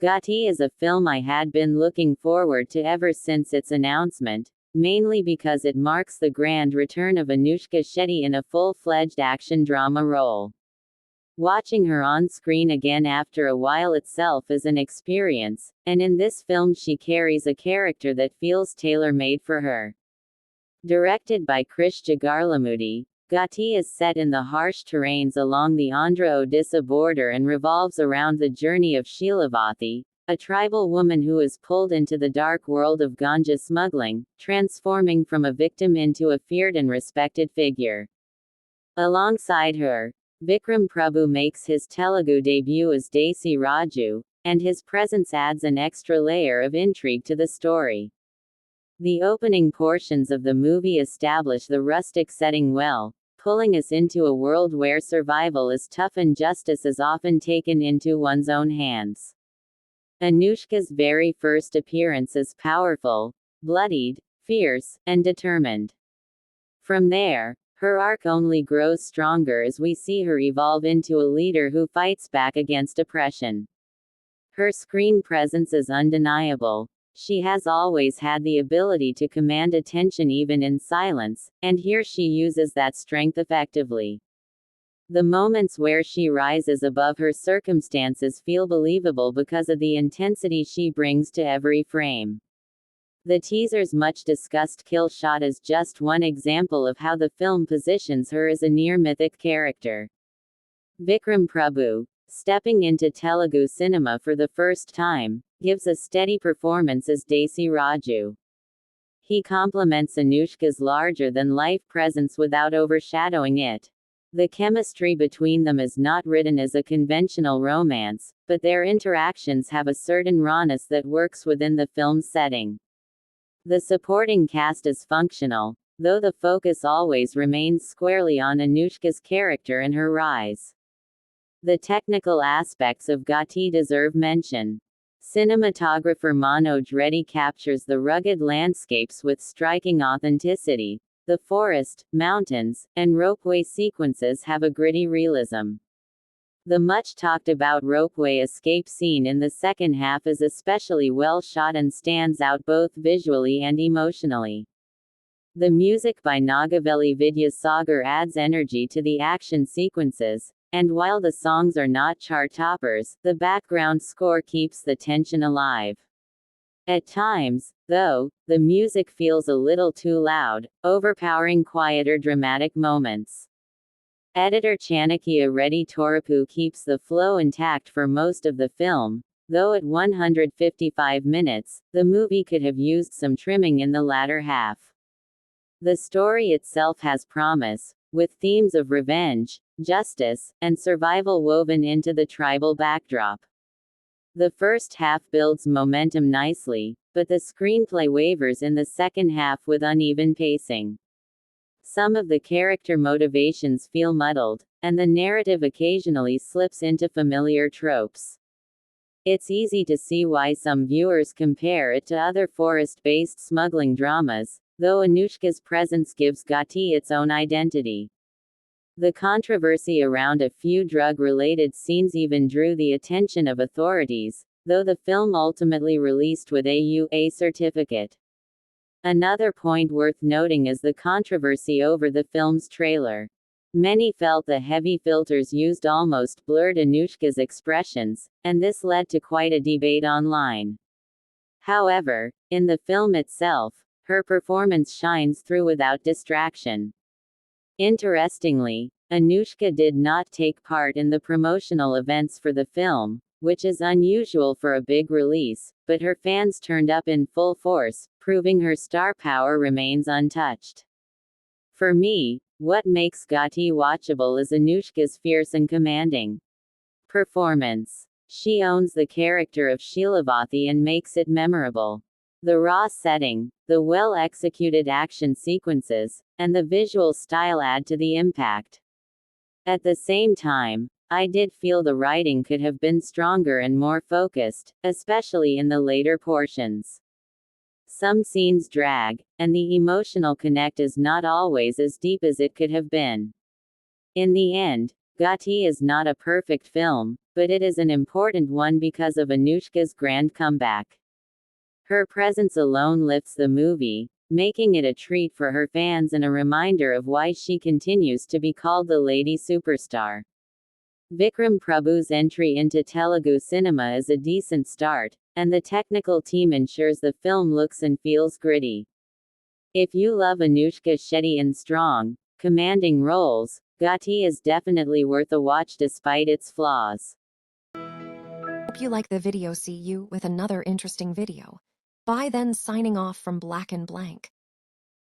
Ghaati is a film I had been looking forward to ever since its announcement, mainly because it marks the grand return of Anushka Shetty in a full-fledged action drama role. Watching her on screen again after a while itself is an experience, and in this film she carries a character that feels tailor-made for her. Directed by Krish Jagarlamudi, Ghaati is set in the harsh terrains along the Andhra-Odisha border and revolves around the journey of Sheelavati, a tribal woman who is pulled into the dark world of ganja smuggling, transforming from a victim into a feared and respected figure. Alongside her, Vikram Prabhu makes his Telugu debut as Desi Raju, and his presence adds an extra layer of intrigue to the story. The opening portions of the movie establish the rustic setting well, pulling us into a world where survival is tough and justice is often taken into one's own hands. Anushka's very first appearance is powerful, bloodied, fierce, and determined. From there, her arc only grows stronger as we see her evolve into a leader who fights back against oppression. Her screen presence is undeniable. She has always had the ability to command attention even in silence, and here she uses that strength effectively. The moments where she rises above her circumstances feel believable because of the intensity she brings to every frame. The teaser's much-discussed kill shot is just one example of how the film positions her as a near-mythic character. Vikram Prabhu, stepping into Telugu cinema for the first time, gives a steady performance as Desi Raju. He complements Anushka's larger-than-life presence without overshadowing it. The chemistry between them is not written as a conventional romance, but their interactions have a certain rawness that works within the film's setting. The supporting cast is functional, though the focus always remains squarely on Anushka's character and her rise. The technical aspects of Ghaati deserve mention. Cinematographer Manoj Reddy captures the rugged landscapes with striking authenticity. The forest, mountains, and ropeway sequences have a gritty realism. The much-talked-about ropeway escape scene in the second half is especially well shot and stands out both visually and emotionally. The music by Nagavelli Vidyasagar adds energy to the action sequences, and while the songs are not chart-toppers, the background score keeps the tension alive. At times, though, the music feels a little too loud, overpowering quieter dramatic moments. Editor Chanakya Reddy Torapu keeps the flow intact for most of the film, though at 155 minutes, the movie could have used some trimming in the latter half. The story itself has promise, with themes of revenge, justice, and survival woven into the tribal backdrop. The first half builds momentum nicely, but the screenplay wavers in the second half with uneven pacing. Some of the character motivations feel muddled, and the narrative occasionally slips into familiar tropes. It's easy to see why some viewers compare it to other forest-based smuggling dramas, though Anushka's presence gives Ghaati its own identity. The controversy around a few drug-related scenes even drew the attention of authorities, though the film ultimately released with a UA certificate. Another point worth noting is the controversy over the film's trailer. Many felt the heavy filters used almost blurred Anushka's expressions, and this led to quite a debate online. However, in the film itself, her performance shines through without distraction. Interestingly, Anushka did not take part in the promotional events for the film, which is unusual for a big release, but her fans turned up in full force, proving her star power remains untouched. For me, what makes Ghaati watchable is Anushka's fierce and commanding performance. She owns the character of Sheelavati and makes it memorable. The raw setting, the well-executed action sequences, and the visual style add to the impact. At the same time, I did feel the writing could have been stronger and more focused, especially in the later portions. Some scenes drag, and the emotional connect is not always as deep as it could have been. In the end, Ghaati is not a perfect film, but it is an important one because of Anushka's grand comeback. Her presence alone lifts the movie, making it a treat for her fans and a reminder of why she continues to be called the lady superstar. Vikram Prabhu's entry into Telugu cinema is a decent start, and the technical team ensures the film looks and feels gritty. If you love Anushka Shetty in strong, commanding roles, Ghaati is definitely worth a watch despite its flaws. Hope you like the video. See you with another interesting video. Bye then, signing off from Black and Blank.